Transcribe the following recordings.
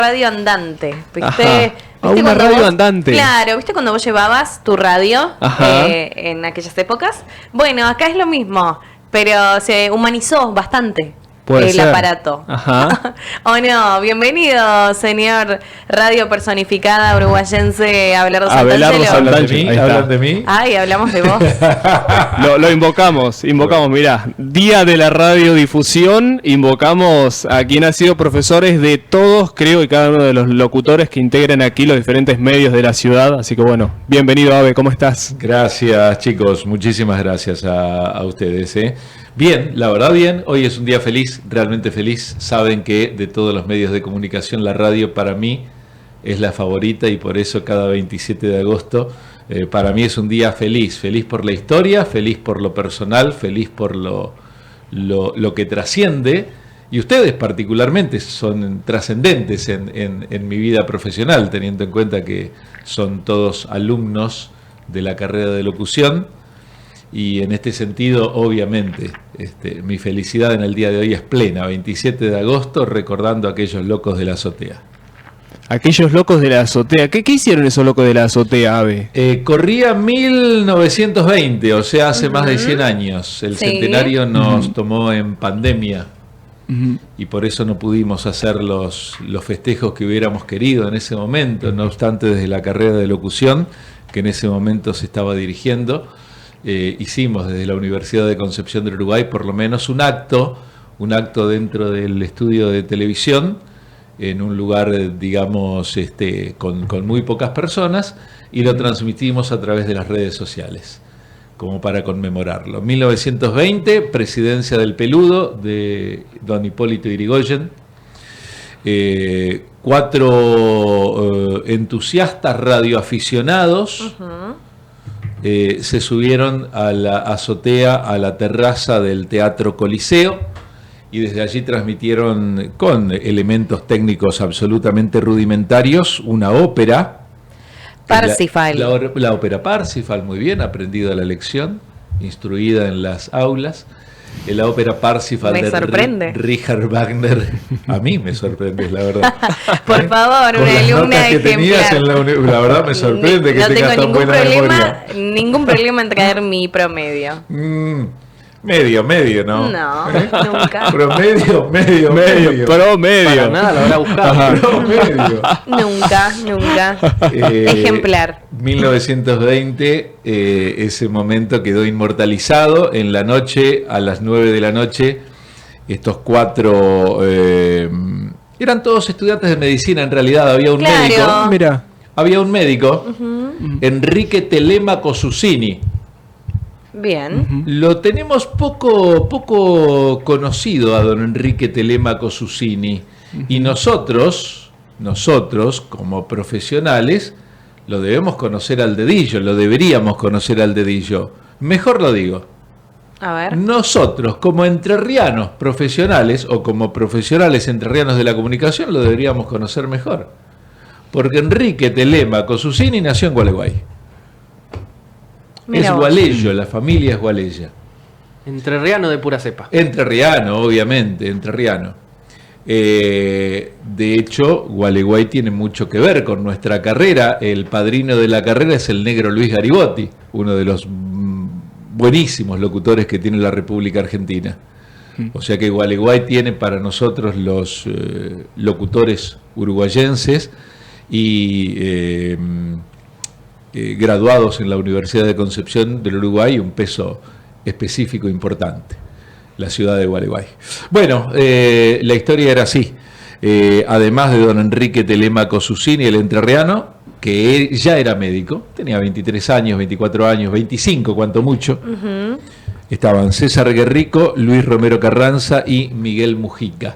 radio andante, ¿viste? ¿Viste una radio andante? Claro, ¿viste cuando vos llevabas tu radio en aquellas épocas? Bueno, acá es lo mismo, pero se humanizó bastante el aparato. Ajá. ¿O no? Bienvenido, señor radio personificada uruguayense Abelardo Santangelo. ¿Hablan de mí? Ay, hablamos de vos. Lo invocamos, mirá, Día de la Radiodifusión, invocamos a quien ha sido profesores de todos, creo, y cada uno de los locutores que integran aquí los diferentes medios de la ciudad, así que bueno, bienvenido, Abe, ¿cómo estás? Gracias, chicos, muchísimas gracias a ustedes, Bien, la verdad bien, hoy es un día feliz, realmente feliz. Saben que de todos los medios de comunicación la radio para mí es la favorita y por eso cada 27 de agosto para mí es un día feliz. Feliz por la historia, feliz por lo personal, feliz por lo que trasciende. Y ustedes particularmente son trascendentes en mi vida profesional, teniendo en cuenta que son todos alumnos de la carrera de locución. Y en este sentido, obviamente, mi felicidad en el día de hoy es plena, 27 de agosto, recordando a aquellos locos de la azotea. Aquellos locos de la azotea. ¿Qué hicieron esos locos de la azotea, Abe? Corría 1920, o sea, hace más de 100 años. El centenario nos tomó en pandemia y por eso no pudimos hacer los festejos que hubiéramos querido en ese momento. No obstante, desde la carrera de locución, que en ese momento se estaba dirigiendo, hicimos desde la Universidad de Concepción del Uruguay por lo menos un acto dentro del estudio de televisión en un lugar, digamos, con muy pocas personas, y lo transmitimos a través de las redes sociales como para conmemorarlo. 1920, presidencia del Peludo de don Hipólito Yrigoyen. 4 entusiastas radioaficionados se subieron a la azotea, a la terraza del Teatro Coliseo, y desde allí transmitieron con elementos técnicos absolutamente rudimentarios una ópera. Parsifal. La ópera Parsifal, muy bien, aprendida la lección, instruida en las aulas. La ópera Parsifal de Richard Wagner. A mí me sorprende, la verdad. Por favor, con una las alumna notas que tenías en la verdad me sorprende que tengas tan buena memoria. Ningún problema en traer mi promedio. Medio, ¿no? No, nunca. Promedio. Promedio. Para nada lo habrá buscado. Promedio. Nunca. Ejemplar. 1920, ese momento quedó inmortalizado. En la noche, a las 9 de la noche, estos 4 eran todos estudiantes de medicina. En realidad había un médico. Mira. Había un médico, Enrique Telemaco Susini. Bien. Lo tenemos poco conocido a don Enrique Telemaco Susini, y nosotros como profesionales lo debemos conocer al dedillo, lo deberíamos conocer al dedillo. Mejor lo digo. A ver. Nosotros como entrerrianos profesionales o como profesionales entrerrianos de la comunicación lo deberíamos conocer mejor. Porque Enrique Telemaco Susini nació en Gualeguay. Es gualeyo, la familia es gualeya. Entrerriano de pura cepa. Entrerriano, obviamente, entrerriano. De hecho, Gualeguay tiene mucho que ver con nuestra carrera. El padrino de la carrera es el negro Luis Garibotti, uno de los buenísimos locutores que tiene la República Argentina. O sea que Gualeguay tiene para nosotros los locutores uruguayenses y graduados en la Universidad de Concepción del Uruguay un peso específico importante, la ciudad de Gualeguay. Bueno, la historia era así. Además de don Enrique Telemaco Susini, el entrerriano, que ya era médico, tenía 23 años, 24 años, 25 cuanto mucho, estaban César Guerrico, Luis Romero Carranza y Miguel Mujica.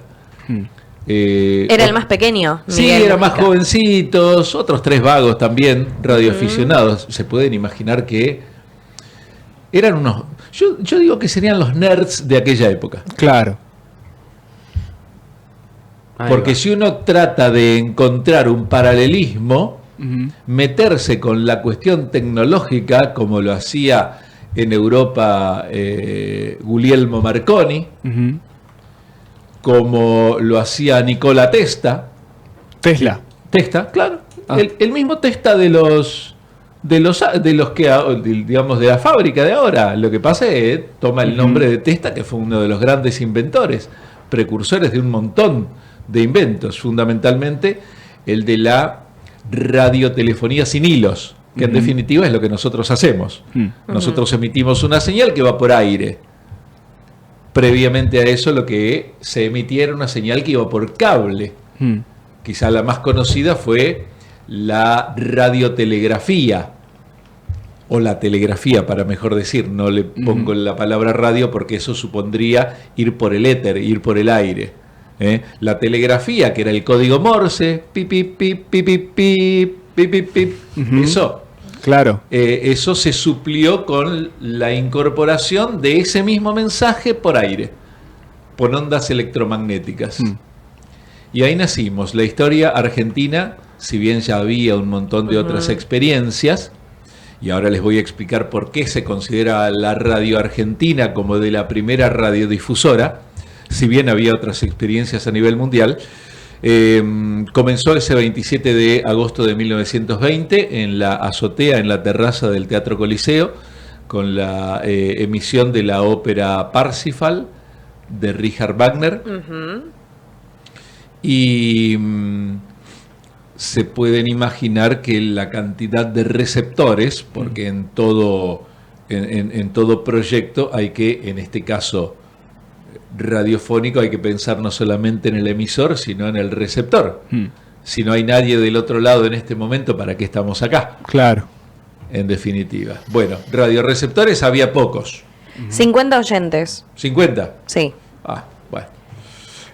Era el más pequeño. Sí, eran más jovencitos, otros 3 vagos también, radioaficionados. Se pueden imaginar que eran unos... Yo digo que serían los nerds de aquella época. Claro. Porque si uno trata de encontrar un paralelismo, meterse con la cuestión tecnológica, como lo hacía en Europa Guglielmo Marconi, como lo hacía Nicola Testa, Tesla. Tesla, claro. El mismo Tesla de los que, digamos, de la fábrica de ahora. Lo que pasa es que toma el nombre de Tesla, que fue uno de los grandes inventores, precursores de un montón de inventos, fundamentalmente el de la radiotelefonía sin hilos, que en definitiva es lo que nosotros hacemos. Nosotros emitimos una señal que va por aire. Previamente a eso, lo que se emitía era una señal que iba por cable. Quizá la más conocida fue la radiotelegrafía, o la telegrafía, para mejor decir. No le pongo la palabra radio porque eso supondría ir por el éter, ir por el aire. La telegrafía, que era el código Morse, pip, pip, pip, pip, pip, pip, pip, pip, pip. Eso. Claro. Eso se suplió con la incorporación de ese mismo mensaje por aire, por ondas electromagnéticas. Y ahí nacimos. La historia argentina, si bien ya había un montón de otras experiencias, y ahora les voy a explicar por qué se considera la radio argentina como de la primera radiodifusora, si bien había otras experiencias a nivel mundial. Comenzó ese 27 de agosto de 1920 en la azotea, en la terraza del Teatro Coliseo, con la emisión de la ópera Parsifal de Richard Wagner. Y se pueden imaginar que la cantidad de receptores, porque en todo proyecto hay que, en este caso radiofónico, hay que pensar no solamente en el emisor, sino en el receptor. Si no hay nadie del otro lado en este momento, ¿para qué estamos acá? Claro. En definitiva. Bueno, radioreceptores había pocos. 50 oyentes. ¿50? Sí. Bueno.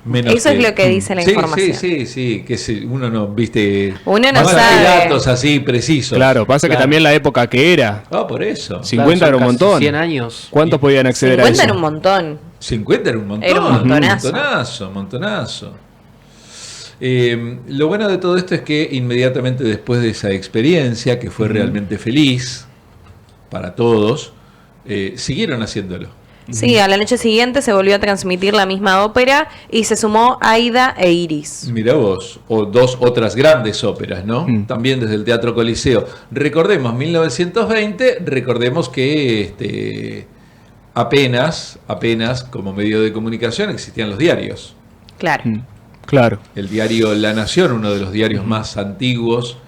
Menos eso es lo que dice la información. Sí, que uno no, viste, uno no sabe datos así precisos. Claro, pasa que también la época que era. Por eso. 50 era un montón. 100 años. ¿Cuántos podían acceder a eso? 50 era un montón. 50 era un montón. Era un montonazo. Lo bueno de todo esto es que inmediatamente después de esa experiencia, que fue realmente feliz para todos, siguieron haciéndolo. Sí, a la noche siguiente se volvió a transmitir la misma ópera y se sumó Aida e Iris. Mirá vos, o dos otras grandes óperas, ¿no? También desde el Teatro Coliseo. Recordemos, 1920, recordemos que apenas como medio de comunicación existían los diarios. Claro. Claro. El diario La Nación, uno de los diarios más antiguos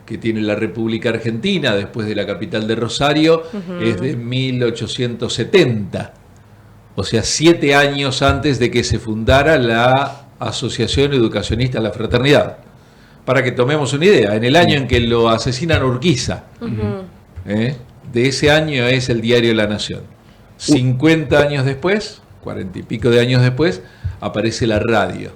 que tiene la República Argentina, después de la capital de Rosario, es de 1870. O sea, 7 años antes de que se fundara la Asociación Educacionista La Fraternidad. Para que tomemos una idea, en el año en que lo asesinan Urquiza, de ese año es el diario La Nación. 50 años después, 40 y pico de años después, aparece la radio.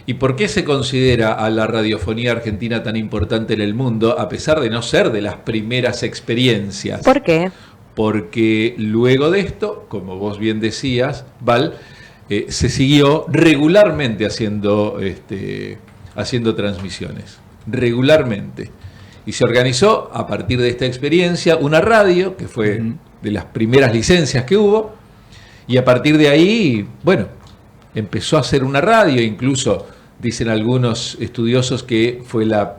¿Y por qué se considera a la radiofonía argentina tan importante en el mundo, a pesar de no ser de las primeras experiencias? ¿Por qué? Porque luego de esto, como vos bien decías, Val, se siguió regularmente haciendo transmisiones. Regularmente. Y se organizó, a partir de esta experiencia, una radio, que fue de las primeras licencias que hubo, y a partir de ahí, bueno, empezó a hacer una radio, incluso dicen algunos estudiosos que fue la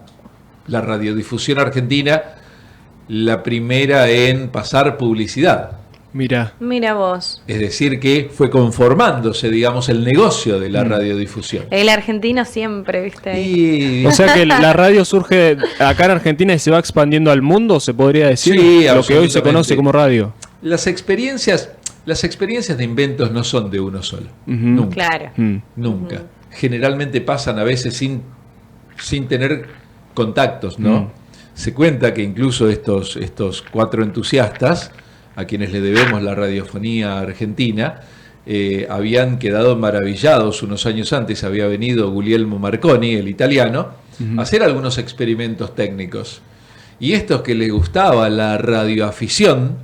radiodifusión argentina la primera en pasar publicidad. Mira vos. Es decir, que fue conformándose, digamos, el negocio de la radiodifusión. El argentino siempre, ¿viste? Ahí. O sea que la radio surge acá en Argentina y se va expandiendo al mundo, se podría decir. Sí, lo que hoy se conoce como radio. Las experiencias de inventos no son de uno solo. Nunca. Claro. Nunca. Generalmente pasan a veces sin tener contactos, ¿no? Se cuenta que incluso estos 4 entusiastas, a quienes le debemos la radiofonía argentina, habían quedado maravillados unos años antes. Había venido Guglielmo Marconi, el italiano, a hacer algunos experimentos técnicos. Y estos que les gustaba la radioafición,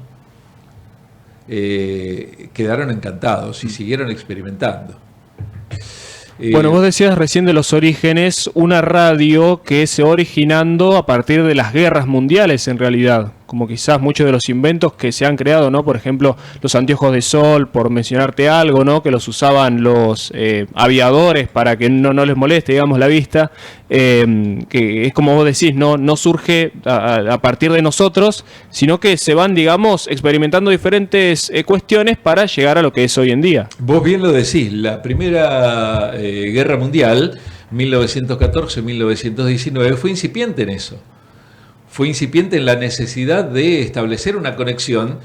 quedaron encantados y siguieron experimentando. Bueno, vos decías recién de los orígenes, una radio que se va originando a partir de las guerras mundiales en realidad. como quizás muchos de los inventos que se han creado, ¿no? Por ejemplo, los anteojos de sol, por mencionarte algo, ¿no? Que los usaban los aviadores para que no les moleste, digamos, la vista, que es como vos decís, no surge a partir de nosotros, sino que se van, digamos, experimentando diferentes cuestiones para llegar a lo que es hoy en día. Vos bien lo decís, la Primera Guerra Mundial, 1914-1919, fue incipiente en eso. Fue incipiente en la necesidad de establecer una conexión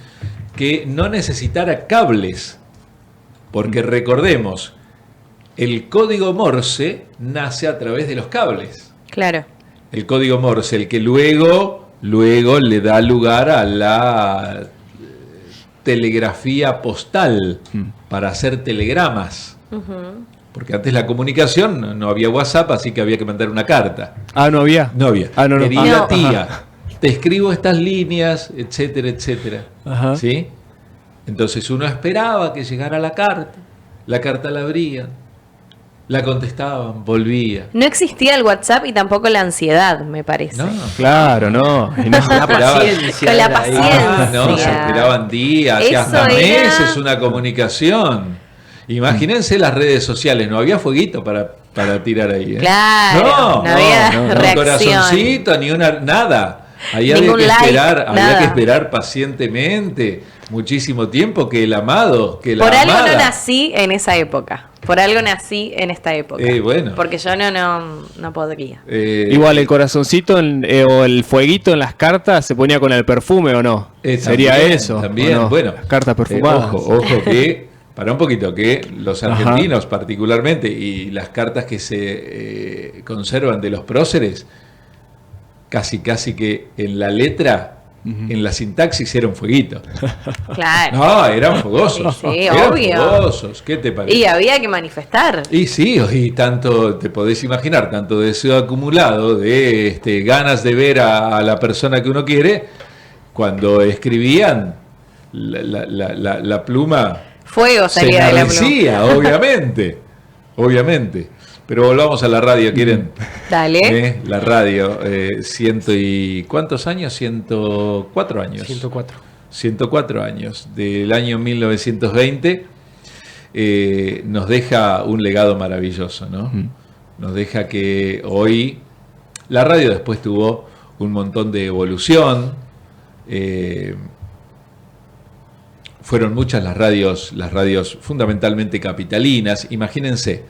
que no necesitara cables, porque recordemos, el código Morse nace a través de los cables. Claro. El código Morse, el que luego le da lugar a la telegrafía postal para hacer telegramas. Porque antes la comunicación no había WhatsApp, así que había que mandar una carta. ¿No había? No había. No. Querida tía, te escribo estas líneas, etcétera, etcétera. Ajá. ¿Sí? Entonces uno esperaba que llegara la carta la abrían, la contestaban, volvía. No existía el WhatsApp y tampoco la ansiedad, me parece. No, claro, no. La paciencia. Con la era ahí. paciencia. no, se esperaban días y Eso hasta era... meses una comunicación. Imagínense las redes sociales, no había fueguito para tirar ahí. Claro, no había reacción. Ni un corazoncito, ni nada. Había que esperar pacientemente muchísimo tiempo que el amado, que la Por algo amada. no nací en esa época. Por algo nací en esta época. Bueno. Porque yo no podría. Igual el corazoncito o el fueguito en las cartas se ponía con el perfume, ¿o no? Sería también, eso. También, ¿o no? bueno. Las cartas perfumadas. Ojo que, para un poquito, que los argentinos particularmente y las cartas que se conservan de los próceres, casi que en la letra, en la sintaxis era un fueguito. Claro. No, eran fogosos. Sí, eran obvio. fogosos. ¿Qué te parece? Y había que manifestar. Y sí, y tanto, te podés imaginar, tanto deseo acumulado de ganas de ver a la persona que uno quiere, cuando escribían la pluma Fuego se salía de la pluma. enardecía, obviamente. Pero volvamos a la radio, ¿quieren? Dale. La radio, ¿cuántos años? 104 años. 104 años. Del año 1920 nos deja un legado maravilloso, ¿no? Nos deja que hoy la radio después tuvo un montón de evolución. Fueron muchas las radios fundamentalmente capitalinas. Imagínense,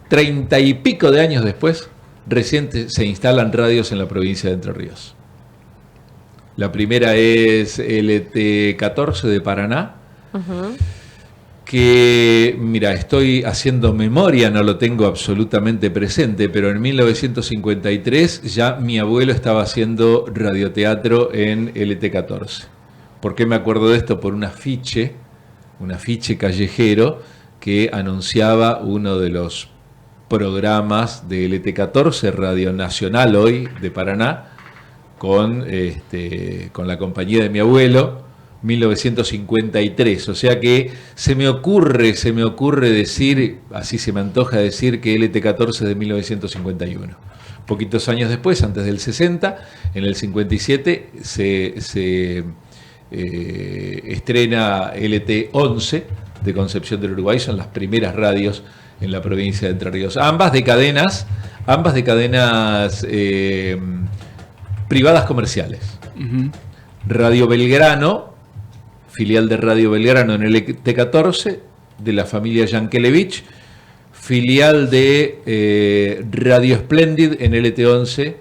30 y pico de años después, recién se instalan radios en la provincia de Entre Ríos. La primera es LT14 de Paraná, que, mira, estoy haciendo memoria, no lo tengo absolutamente presente, pero en 1953 ya mi abuelo estaba haciendo radioteatro en LT14. ¿Por qué me acuerdo de esto? Por un afiche callejero que anunciaba uno de los programas de LT14, Radio Nacional hoy de Paraná, con la compañía de mi abuelo, 1953. O sea que se me ocurre decir, así se me antoja decir, que LT14 es de 1951. Poquitos años después, antes del 60, en el 57 se estrena LT11 de Concepción del Uruguay. Son las primeras radios en la provincia de Entre Ríos. Ambas de cadenas privadas comerciales. Radio Belgrano, filial de Radio Belgrano en el LT14, de la familia Yankelevich, filial de Radio Splendid en LT11,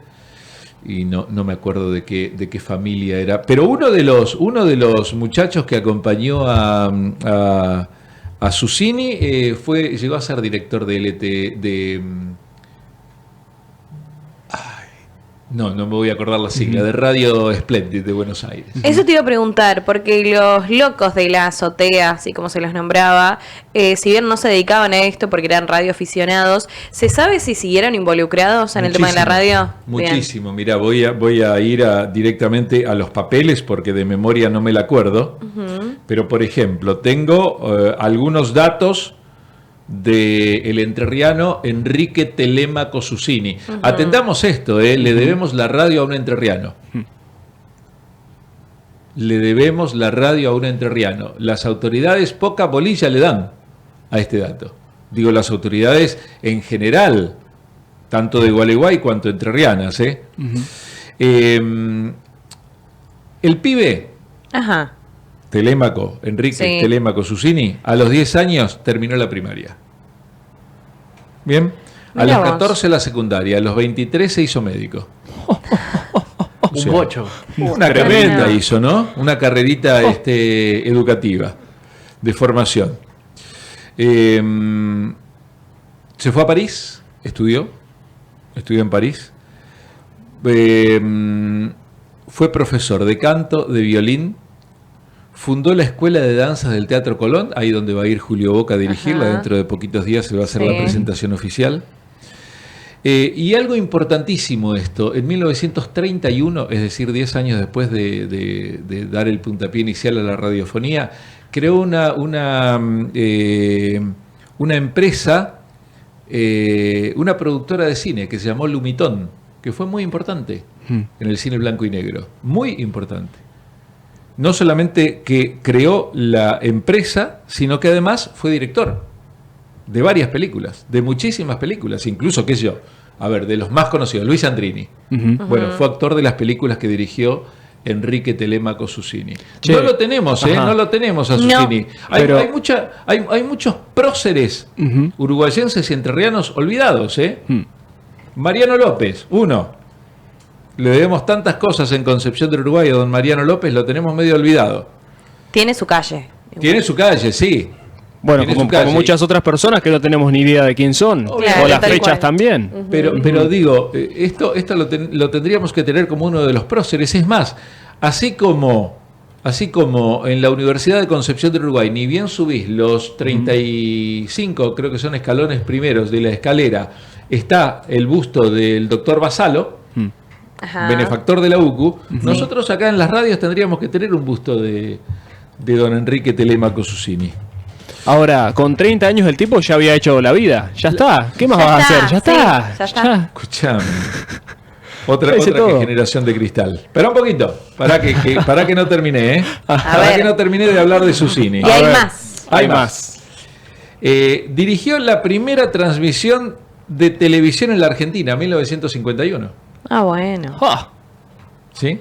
y no me acuerdo de qué familia era, pero uno de los muchachos que acompañó a Susini llegó a ser director de LT no me voy a acordar la sigla, de Radio Splendid de Buenos Aires. Eso te iba a preguntar, porque los locos de la azotea, así como se los nombraba, si bien no se dedicaban a esto porque eran radioaficionados, ¿se sabe si siguieron involucrados en el tema de la radio? Muchísimo. Mira, voy a ir directamente a los papeles porque de memoria no me la acuerdo. Pero, por ejemplo, tengo algunos datos del entrerriano Enrique Telemaco Susini. Atendamos esto, le debemos la radio a un entrerriano. le debemos la radio a un entrerriano. Las autoridades poca bolilla le dan a este dato. Digo, las autoridades en general, tanto de Gualeguay cuanto entrerrianas. El pibe, Ajá. Telémaco, Enrique Sí. Telémaco Susini, a los 10 años terminó la primaria. Bien. A Mirá los vos. 14 la secundaria, a los 23 se hizo médico. O Un sea, bocho. Una Tremendo. carrerita hizo, ¿no? Una carrerita educativa, de formación. Se fue a París, estudió en París. Fue profesor de canto, de violín. Fundó la Escuela de Danzas del Teatro Colón, ahí donde va a ir Julio Boca a dirigirla. Ajá. Dentro de poquitos días se va a hacer Sí. la presentación oficial. Y algo importantísimo esto, en 1931, es decir, 10 años después de dar el puntapié inicial a la radiofonía, creó una empresa, una productora de cine que se llamó Lumitón, que fue muy importante en el cine blanco y negro, muy importante. No solamente que creó la empresa, sino que además fue director de varias películas, de muchísimas películas, incluso, qué sé yo, a ver, de los más conocidos, Luis Andrini. Bueno, fue actor de las películas que dirigió Enrique Telémaco Susini. Che. No lo tenemos, Ajá. no lo tenemos a No. Susini. Hay, Pero- hay muchos próceres uruguayenses y entrerrianos olvidados, Mariano López, uno. Le debemos tantas cosas en Concepción del Uruguay a don Mariano López, lo tenemos medio olvidado. Tiene su calle. Tiene su calle, sí. Bueno, Tiene como, su calle. como muchas otras personas que no tenemos ni idea de quién son. Claro, o las tal fechas cual. también. Pero digo, esto lo tendríamos que tener como uno de los próceres. Es más, así como en la Universidad de Concepción del Uruguay, ni bien subís los 35, creo que son escalones primeros de la escalera, está el busto del doctor Basalo, Ajá. benefactor de la UCU. Nosotros acá en las radios tendríamos que tener un busto de don Enrique Telémaco Susini. Ahora, con 30 años el tipo ya había hecho la vida. Ya está. ¿Qué más Ya vas a está, hacer? Ya sí, está. ya está. Escuchame. Otra Parece que todo. generación de cristal. Espera un poquito, para que no termine, Para ver. que no termine de hablar de Susini. Y A hay ver. más. Hay más. Dirigió la primera transmisión de televisión en la Argentina, 1951. Ah, bueno. Ah, ¿Sí?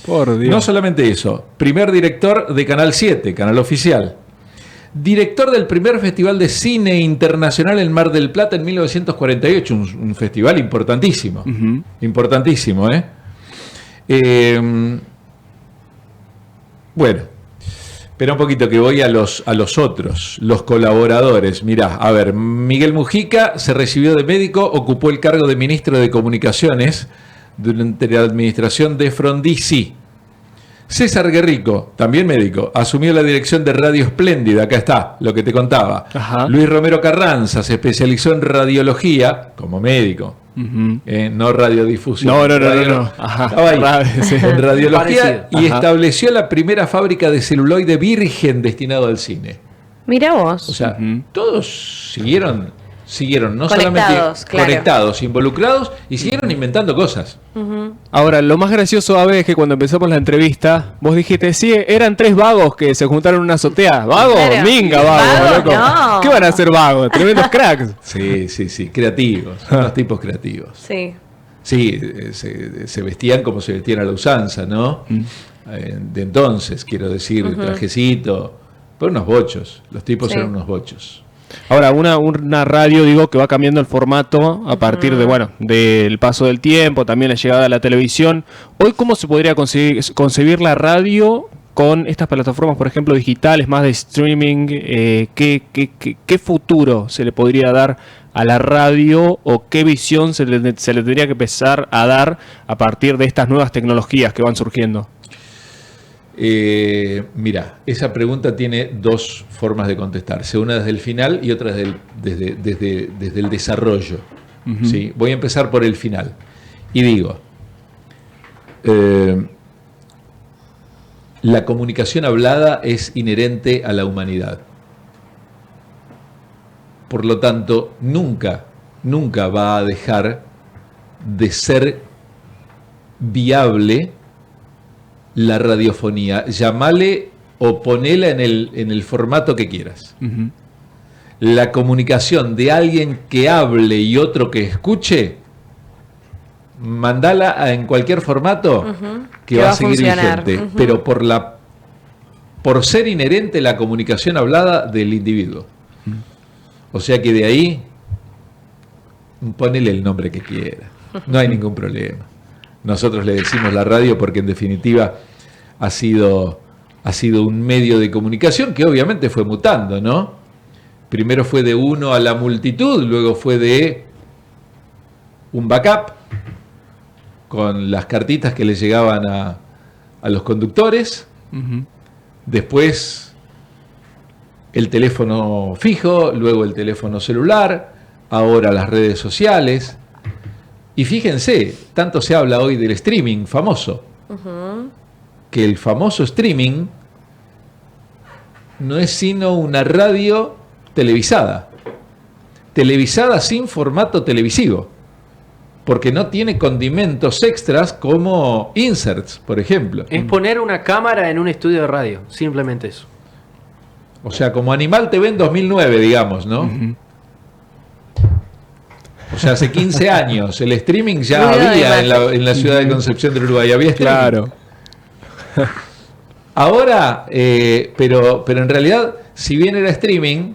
por Dios. No solamente eso, primer director de Canal 7, canal oficial. Director del primer Festival de Cine Internacional en Mar del Plata en 1948, un festival importantísimo. Importantísimo, bueno, espera un poquito que voy a los otros, los colaboradores. Mirá, a ver, Miguel Mujica se recibió de médico, ocupó el cargo de ministro de Comunicaciones durante la administración de Frondizi. César Guerrico, también médico, asumió la dirección de Radio Espléndida, acá está, lo que te contaba. Ajá. Luis Romero Carranza se especializó en radiología como médico, no radiodifusión. No. Ajá. Estaba ahí, Sí. en radiología, Parecido. y Ajá. estableció la primera fábrica de celuloide virgen destinado al cine. Mira vos. O sea, todos siguieron no Conectados, solamente claro. conectados, involucrados, y siguieron inventando cosas. Ahora, lo más gracioso, Abe, es que cuando empezamos la entrevista, vos dijiste, sí, eran 3 vagos que se juntaron en una azotea. ¿Vagos? Claro. Minga, vagos, Vagos, loco. no. ¿Qué van a hacer vagos? Tremendos cracks. Sí, creativos, unos tipos creativos. Sí. Sí, se vestían como se vestían a la usanza, ¿no? De entonces, quiero decir, trajecito, pero unos bochos, los tipos Sí. eran unos bochos. Ahora, una radio, digo, que va cambiando el formato a partir de, bueno, del paso del tiempo, también la llegada de la televisión. Hoy, ¿cómo se podría concebir la radio con estas plataformas, por ejemplo, digitales, más de streaming? ¿Qué futuro se le podría dar a la radio o qué visión se le tendría que empezar a dar a partir de estas nuevas tecnologías que van surgiendo? Mira, esa pregunta tiene dos formas de contestarse, una desde el final y otra desde el desarrollo. ¿Sí? Voy a empezar por el final y digo, la comunicación hablada es inherente a la humanidad. Por lo tanto, nunca va a dejar de ser viable la radiofonía, llamale o ponela en el formato que quieras. Ujú. La comunicación de alguien que hable y otro que escuche, mandala en cualquier formato que va a seguir funcionar. vigente, pero por ser inherente la comunicación hablada del individuo. O sea que de ahí, ponele el nombre que quiera, no hay ningún problema. Nosotros le decimos la radio porque en definitiva ha sido un medio de comunicación que obviamente fue mutando, ¿no? Primero fue de uno a la multitud, luego fue de un backup con las cartitas que le llegaban a los conductores. Ujú. Después el teléfono fijo, luego el teléfono celular, ahora las redes sociales. Y fíjense, tanto se habla hoy del streaming famoso, que el famoso streaming no es sino una radio televisada sin formato televisivo, porque no tiene condimentos extras como inserts, por ejemplo. Es poner una cámara en un estudio de radio, simplemente eso. O sea, como Animal TV en 2009, digamos, ¿no? Ujú. O sea, hace 15 años el streaming ya Ruido de había imagen. en la ciudad de Concepción del Uruguay. Había streaming. Claro. Ahora, pero en realidad, si bien era streaming,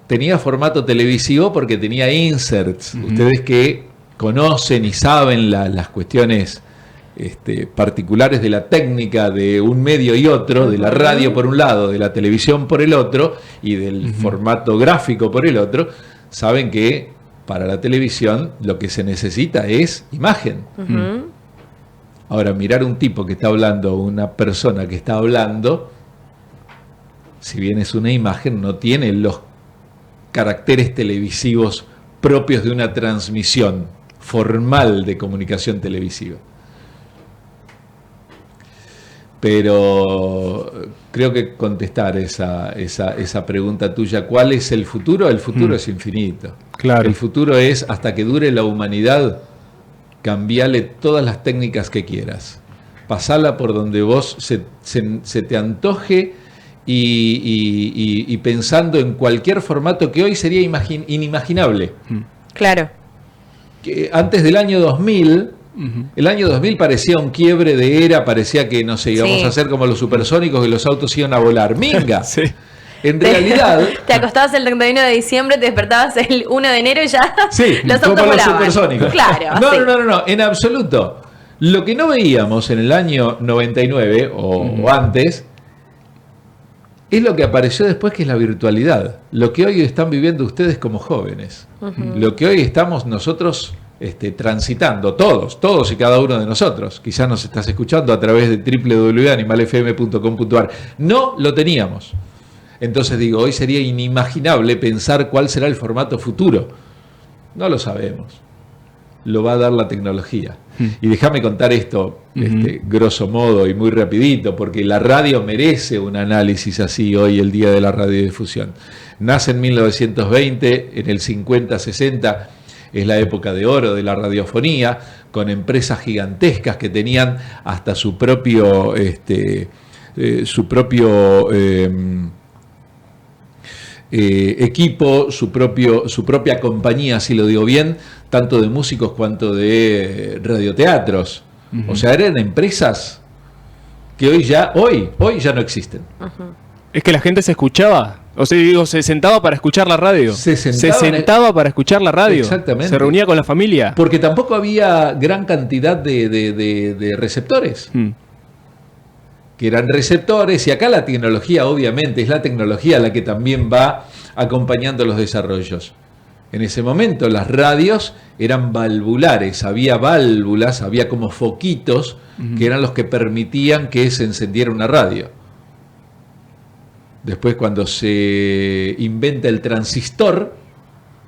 tenía formato televisivo porque tenía inserts. Ustedes que conocen y saben las cuestiones particulares de la técnica de un medio y otro, de la radio por un lado, de la televisión por el otro y del formato gráfico por el otro, saben que para la televisión lo que se necesita es imagen. Ahora, mirar un tipo que está hablando, una persona que está hablando, si bien es una imagen, no tiene los caracteres televisivos propios de una transmisión formal de comunicación televisiva. Pero creo que contestar esa pregunta tuya, ¿cuál es el futuro? El futuro es infinito. Claro. El futuro es, hasta que dure la humanidad, cambiale todas las técnicas que quieras. Pasala por donde vos se te antoje y pensando en cualquier formato que hoy sería inimaginable. Claro. Que antes del año 2000... El año 2000 parecía un quiebre de era, parecía que, no sé, íbamos Sí. a ser como los supersónicos, que los autos iban a volar. ¡Minga! Sí. En realidad... Te acostabas el 31 de diciembre, te despertabas el 1 de enero y ya Sí, los como autos los volaban. supersónicos. Claro. No, sí. no, en absoluto. Lo que no veíamos en el año 99 o antes es lo que apareció después, que es la virtualidad. Lo que hoy están viviendo ustedes como jóvenes. Lo que hoy estamos nosotros transitando, todos y cada uno de nosotros. Quizás nos estás escuchando a través de www.animalfm.com.ar. No lo teníamos. Entonces digo, hoy sería inimaginable pensar cuál será el formato futuro. No lo sabemos. Lo va a dar la tecnología. Y déjame contar esto, grosso modo y muy rapidito, porque la radio merece un análisis así hoy, el día de la radiodifusión. Nace en 1920, en el 50-60 es la época de oro de la radiofonía, con empresas gigantescas que tenían hasta su propio equipo, su propia compañía, si lo digo bien, tanto de músicos cuanto de radioteatros. O sea, eran empresas que hoy ya no existen. Es que la gente se escuchaba. O sea, digo, se sentaba para escuchar la radio. Se sentaba para escuchar la radio. Exactamente. Se reunía con la familia. Porque tampoco había gran cantidad de receptores. Que eran receptores, y acá la tecnología, obviamente, es la tecnología la que también va acompañando los desarrollos. En ese momento las radios eran valvulares, había válvulas, había como foquitos que eran los que permitían que se encendiera una radio. Después, cuando se inventa el transistor,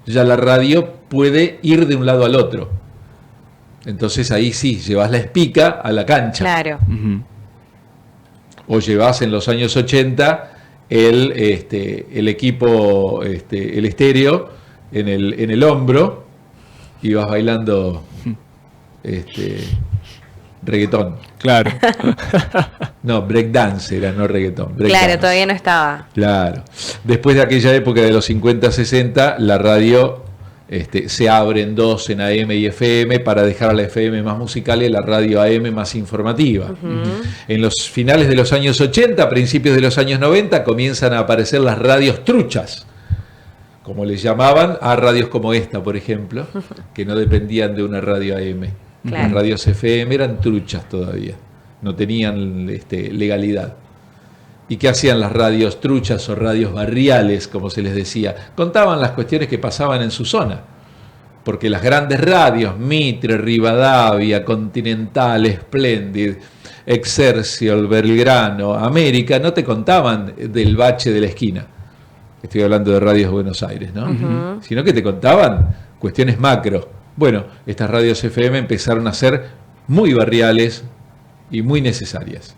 ya la radio puede ir de un lado al otro. Entonces ahí sí, llevas la espica a la cancha. Claro. O llevas en los años 80 el equipo, el estéreo en el hombro, y vas bailando reggaetón. Claro. No, breakdance era, no reggaetón. Claro, todavía no estaba. Claro. Después de aquella época de los 50-60, la radio se abre en dos, en AM y FM, para dejar a la FM más musical y la radio AM más informativa. En los finales de los años 80, principios de los años 90, comienzan a aparecer las radios truchas, como les llamaban, a radios como esta, por ejemplo, que no dependían de una radio AM. Claro. Las radios FM eran truchas todavía, no tenían legalidad. ¿Y qué hacían las radios truchas o radios barriales, como se les decía? Contaban las cuestiones que pasaban en su zona. Porque las grandes radios, Mitre, Rivadavia, Continental, Splendid, Excelsior, Belgrano, América, no te contaban del bache de la esquina. Estoy hablando de radios de Buenos Aires, ¿no? Sino que te contaban cuestiones macro. Bueno, estas radios FM empezaron a ser muy barriales y muy necesarias.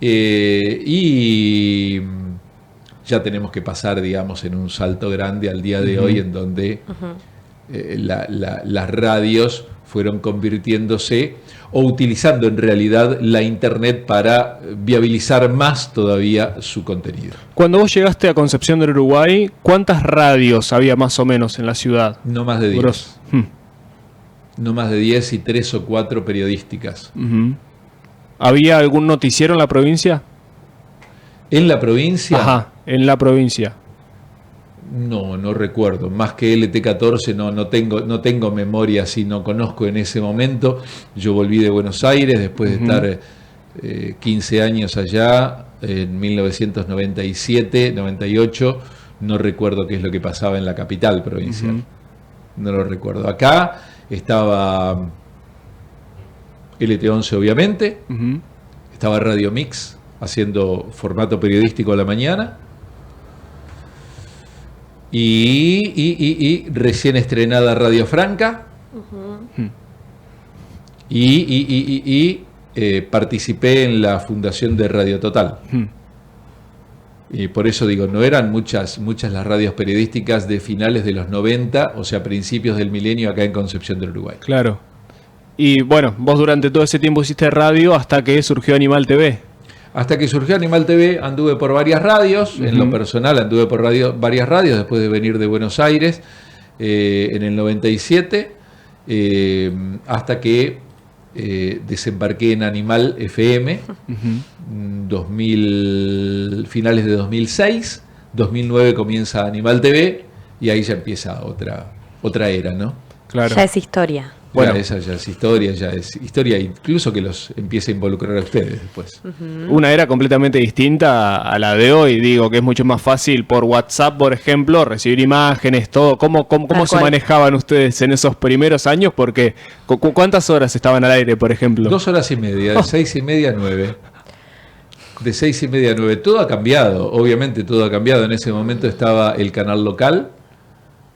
Y ya tenemos que pasar, digamos, en un salto grande al día de hoy, en donde las radios fueron convirtiéndose o utilizando en realidad la Internet para viabilizar más todavía su contenido. Cuando vos llegaste a Concepción del Uruguay, ¿cuántas radios había más o menos en la ciudad? No más de 10. No más de 10 y 3 o 4 periodísticas. ¿Había algún noticiero en la provincia? ¿En la provincia? Ajá, en la provincia. No recuerdo. Más que LT14 no tengo memoria, si no conozco en ese momento. Yo volví de Buenos Aires después de estar 15 años allá, en 1997, 98. No recuerdo qué es lo que pasaba en la capital provincial. No lo recuerdo. Acá estaba LT11, obviamente. Estaba Radio Mix haciendo formato periodístico a la mañana. Y recién estrenada Radio Franca. Y participé en la fundación de Radio Total. Y por eso digo, no eran muchas las radios periodísticas de finales de los 90, o sea, principios del milenio acá en Concepción del Uruguay. Claro. Y bueno, vos durante todo ese tiempo hiciste radio hasta que surgió Animal TV. Hasta que surgió Animal TV anduve por varias radios, en lo personal anduve por varias radios después de venir de Buenos Aires en el 97, hasta que desembarqué en Animal FM, 2000, finales de 2006, 2009 comienza Animal TV y ahí ya empieza otra era, ¿no? Claro. Ya es historia. Bueno, esa ya es historia, incluso que los empiece a involucrar a ustedes después. Una era completamente distinta a la de hoy, digo, que es mucho más fácil por WhatsApp, por ejemplo, recibir imágenes, todo. ¿Cómo se manejaban ustedes en esos primeros años? Porque, ¿cuántas horas estaban al aire, por ejemplo? 2 horas y media, de 6:30 a 9. De 6:30 a 9. Todo ha cambiado, obviamente todo ha cambiado. En ese momento estaba el canal local,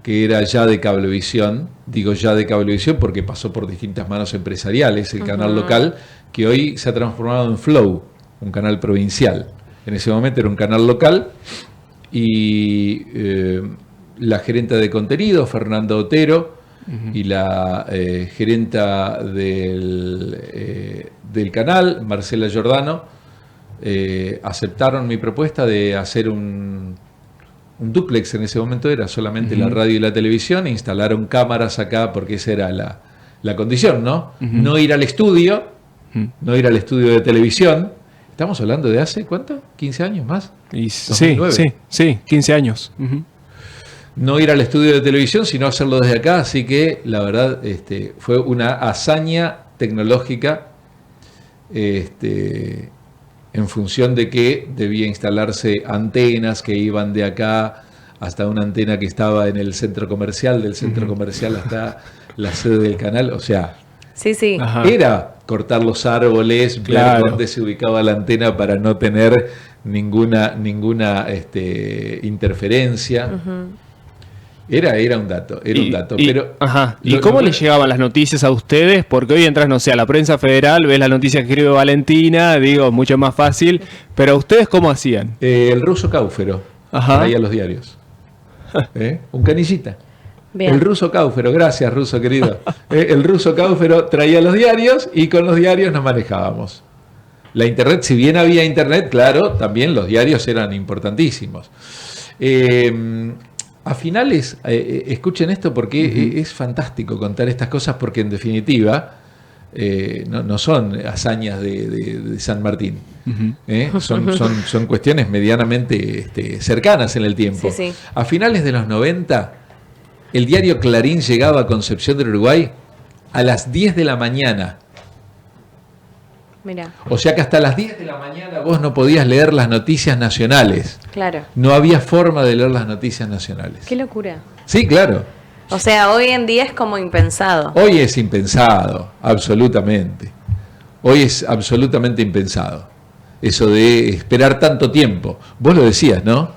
que era ya de Cablevisión, digo ya de Cablevisión porque pasó por distintas manos empresariales, el canal local, que hoy se ha transformado en Flow, un canal provincial. En ese momento era un canal local y la gerenta de contenido, Fernanda Otero, y la gerenta del canal, Marcela Giordano, aceptaron mi propuesta de hacer un dúplex. En ese momento era solamente la radio y la televisión, e instalaron cámaras acá porque esa era la condición, ¿no? No ir al estudio, no ir al estudio de televisión. Estamos hablando de hace, ¿cuánto? ¿15 años más? Sí, 15 años. No ir al estudio de televisión, sino hacerlo desde acá, así que la verdad fue una hazaña tecnológica en función de que debía instalarse antenas que iban de acá hasta una antena que estaba en el centro comercial, del centro comercial hasta la sede del canal, o sea, sí. Era cortar los árboles, ver dónde se ubicaba la antena para no tener ninguna interferencia. Era un dato, pero... ¿Y cómo les llegaban las noticias a ustedes? Porque hoy entras, no sé, a la prensa federal, ves la noticia que escribe Valentina, digo, mucho más fácil, pero ¿ustedes cómo hacían? El ruso Cáufero, traía los diarios. Un canillita. Bien. El ruso Cáufero, gracias ruso querido. El ruso Cáufero traía los diarios y con los diarios nos manejábamos. La internet, si bien había internet, claro, también los diarios eran importantísimos. A finales, escuchen esto porque es fantástico contar estas cosas porque en definitiva no son hazañas de San Martín. Son cuestiones medianamente cercanas en el tiempo. Sí, sí. A finales de los 90, el diario Clarín llegaba a Concepción del Uruguay a las 10 de la mañana. Mira, O sea que hasta las 10 de la mañana vos no podías leer las noticias nacionales. claro. No había forma de leer las noticias nacionales. Qué locura. Sí, claro. O sea, hoy en día es como impensado. Hoy es impensado, absolutamente. Hoy es absolutamente impensado. Eso de esperar tanto tiempo. Vos lo decías, ¿no?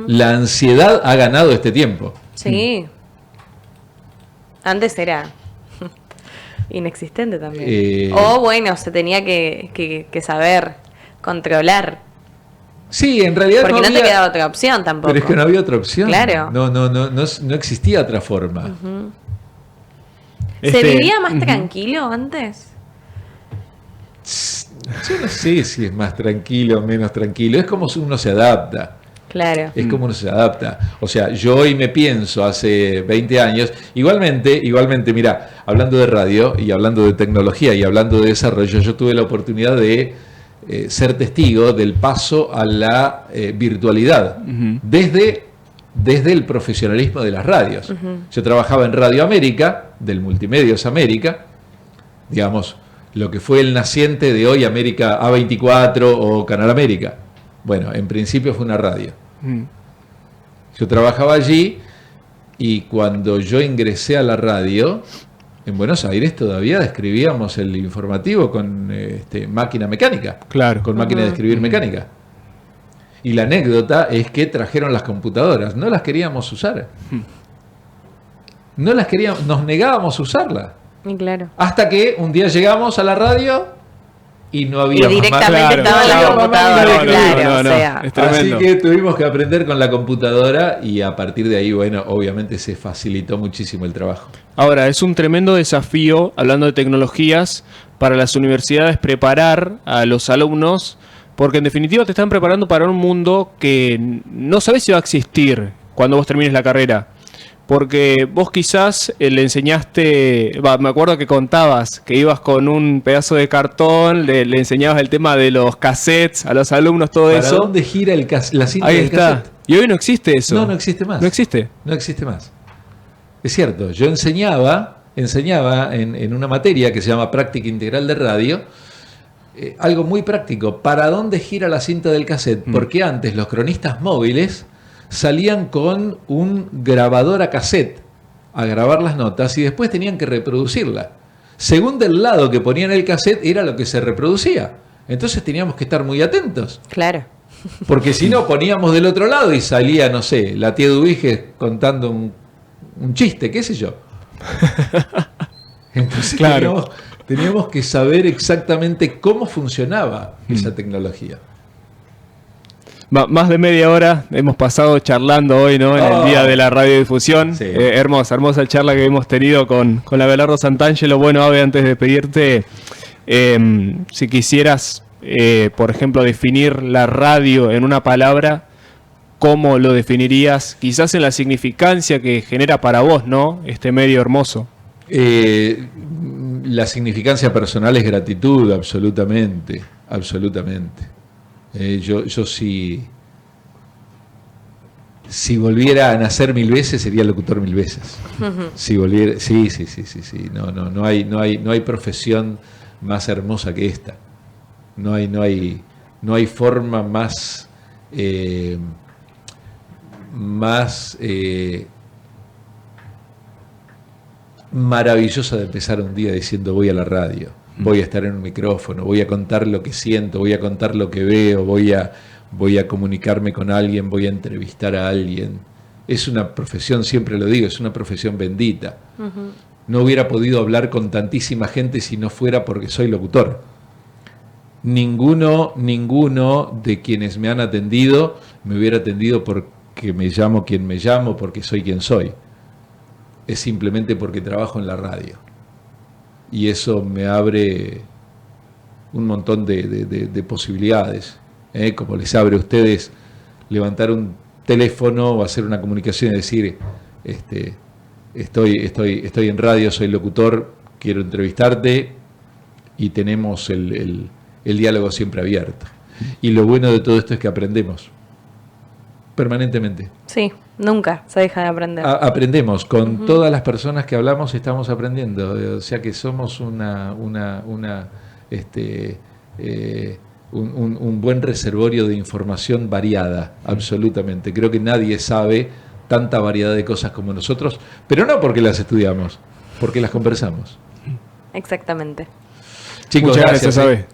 La ansiedad ha ganado este tiempo. Sí. Antes era inexistente también. O bueno, se tenía que saber controlar. Sí, en realidad Porque no había, te quedaba otra opción tampoco. pero es que no había otra opción. Claro. No existía otra forma. ¿Se vivía más tranquilo antes? Yo no sé si es más tranquilo o menos tranquilo. Es como si uno se adapta. Claro. Es como uno se adapta. O sea, yo hoy me pienso hace 20 años, igualmente, mira, hablando de radio y hablando de tecnología y hablando de desarrollo, yo tuve la oportunidad de ser testigo del paso a la virtualidad desde el profesionalismo de las radios. Yo trabajaba en Radio América, del Multimedios América, digamos, lo que fue el naciente de hoy América A24 o Canal América. Bueno, en principio fue una radio. Yo trabajaba allí y cuando yo ingresé a la radio, en Buenos Aires todavía escribíamos el informativo con máquina mecánica. Claro. Con máquina de escribir mecánica. Y la anécdota es que trajeron las computadoras. No las queríamos usar. No las queríamos, nos negábamos a usarlas. Y claro. Hasta que un día llegamos a la radio y no había Y directamente más estaban las computadoras, claro. O sea, Es tremendo. Así que tuvimos que aprender con la computadora y a partir de ahí, bueno, obviamente se facilitó muchísimo el trabajo. Ahora, es un tremendo desafío, hablando de tecnologías, para las universidades preparar a los alumnos, porque en definitiva te están preparando para un mundo que no sabes si va a existir cuando vos termines la carrera. Porque vos quizás le enseñaste, me acuerdo que contabas que ibas con un pedazo de cartón, le enseñabas el tema de los cassettes a los alumnos, todo ¿Para eso. dónde gira la cinta Ahí del está. cassette? Y hoy no existe eso. No existe más. No existe. No existe más. Es cierto, yo enseñaba en una materia que se llama Práctica Integral de Radio, algo muy práctico. ¿Para dónde gira la cinta del cassette? Porque antes los cronistas móviles salían con un grabador a cassette a grabar las notas y después tenían que reproducirla. Según del lado que ponían el cassette era lo que se reproducía. Entonces teníamos que estar muy atentos. claro. Porque si no, poníamos del otro lado y salía, no sé, la tía Dubiges contando un chiste, qué sé yo. Entonces Claro. teníamos que saber exactamente cómo funcionaba esa tecnología. Más de media hora hemos pasado charlando hoy, ¿no? En el día de la radiodifusión. Sí. Hermosa charla que hemos tenido con la Abelardo Santangelo. Bueno, Abe, antes de pedirte, si quisieras, por ejemplo, definir la radio en una palabra, ¿cómo lo definirías? Quizás en la significancia que genera para vos, ¿no? Este medio hermoso. La significancia personal es gratitud, absolutamente, absolutamente. Yo si volviera a nacer 1000 veces sería locutor 1000 veces. Si volviera, sí. No hay profesión más hermosa que esta. No hay forma más maravillosa de empezar un día diciendo voy a la radio. Voy a estar en un micrófono, voy a contar lo que siento, voy a contar lo que veo, voy a comunicarme con alguien, voy a entrevistar a alguien. Es una profesión, siempre lo digo, es una profesión bendita. No hubiera podido hablar con tantísima gente si no fuera porque soy locutor. Ninguno de quienes me han atendido me hubiera atendido porque me llamo quien me llamo, porque soy quien soy. es simplemente porque trabajo en la radio. Y eso me abre un montón de posibilidades, como les abre a ustedes levantar un teléfono o hacer una comunicación y decir, estoy en radio, soy locutor, quiero entrevistarte, y tenemos el diálogo siempre abierto. Y lo bueno de todo esto es que aprendemos permanentemente. Sí, nunca se deja de aprender. Aprendemos, con todas las personas que hablamos estamos aprendiendo, o sea que somos un buen reservorio de información variada, absolutamente. Creo que nadie sabe tanta variedad de cosas como nosotros, pero no porque las estudiamos, porque las conversamos. Exactamente. Chicos, Muchas gracias, Abe.